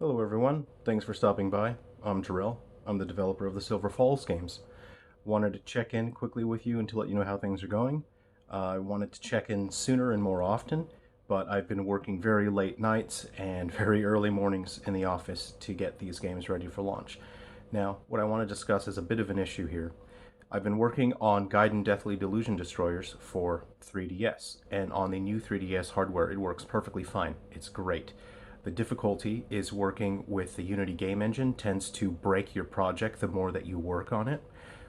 Hello everyone, thanks for stopping by. I'm Terrell. I'm the developer of the Silver Falls games. Wanted to check in quickly with you and to let you know how things are going. I wanted to check in sooner and more often, but I've been working very late nights and very early mornings in the office to get these games ready for launch. Now, what I want to discuss is a bit of an issue here. I've been working on Gaiden Deathly Delusion destroyers for 3DS, and on the new 3DS hardware it works perfectly fine. It's great. The difficulty is working with the Unity game engine tends to break your project the more that you work on it.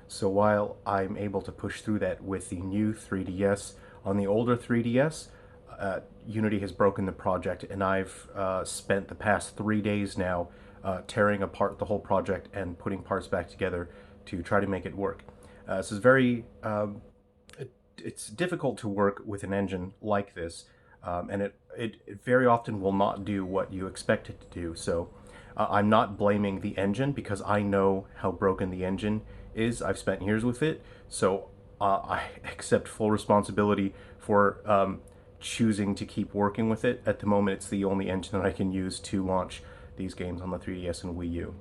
So while I'm able to push through that with the new 3DS, on the older 3DS, Unity has broken the project, and I've spent the past 3 days now tearing apart the whole project and putting parts back together to try to make it work. This is it's difficult to work with an engine like this, and it very often will not do what you expect it to do. So I'm not blaming the engine because I know how broken the engine is. I've spent years with it, so I accept full responsibility for choosing to keep working with it. At the moment, it's the only engine that I can use to launch these games on the 3DS and Wii U.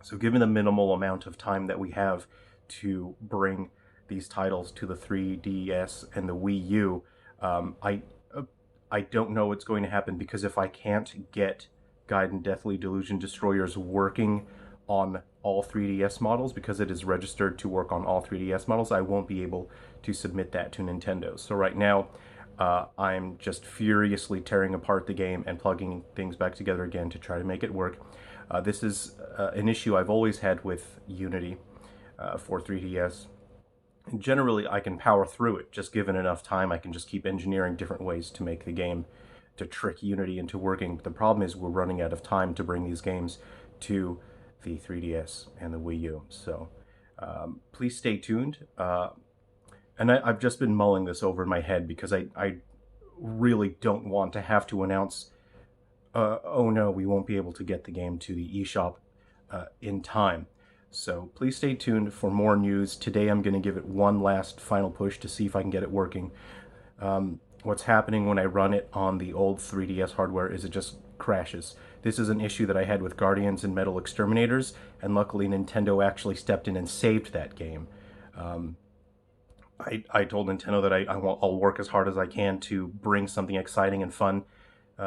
So given the minimal amount of time that we have to bring these titles to the 3DS and the Wii U, I don't know what's going to happen, because if I can't get Gaiden Deathly Delusion Destroyers working on all 3DS models, because it is registered to work on all 3DS models, I won't be able to submit that to Nintendo. So right now, I'm just furiously tearing apart the game and plugging things back together again to try to make it work. This is an issue I've always had with Unity for 3DS. And generally, I can power through it. Just given enough time, I can just keep engineering different ways to make the game, to trick Unity into working. But the problem is we're running out of time to bring these games to the 3DS and the Wii U. So please stay tuned. And I've just been mulling this over in my head because I really don't want to have to announce, oh no, we won't be able to get the game to the eShop in time. So please stay tuned for more news. Today I'm going to give it one last final push to see if I can get it working. What's happening when I run it on the old 3DS hardware is it just crashes. This is an issue that I had with Guardians and Metal Exterminators, and luckily Nintendo actually stepped in and saved that game. I told Nintendo that I'll work as hard as I can to bring something exciting and fun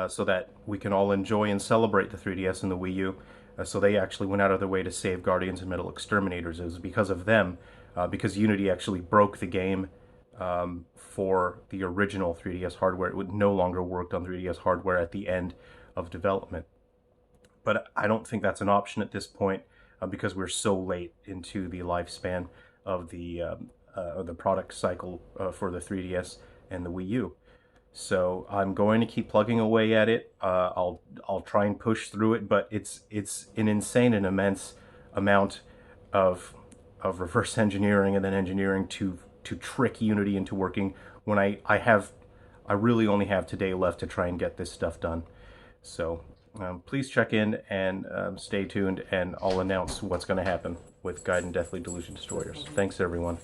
so that we can all enjoy and celebrate the 3DS and the Wii U. So they actually went out of their way to save Guardians and Metal Exterminators. It was because of them, because Unity actually broke the game for the original 3DS hardware. It would no longer work on 3DS hardware at the end of development. But I don't think that's an option at this point because we're so late into the lifespan of the product cycle for the 3DS and the Wii U. So I'm going to keep plugging away at it. I'll try and push through it, but it's an insane and immense amount of reverse engineering and then engineering to trick Unity into working when I really only have today left to try and get this stuff done. So please check in and stay tuned, and I'll announce what's going to happen with Gaiden Deathly Delusion Destroyers. Thanks everyone.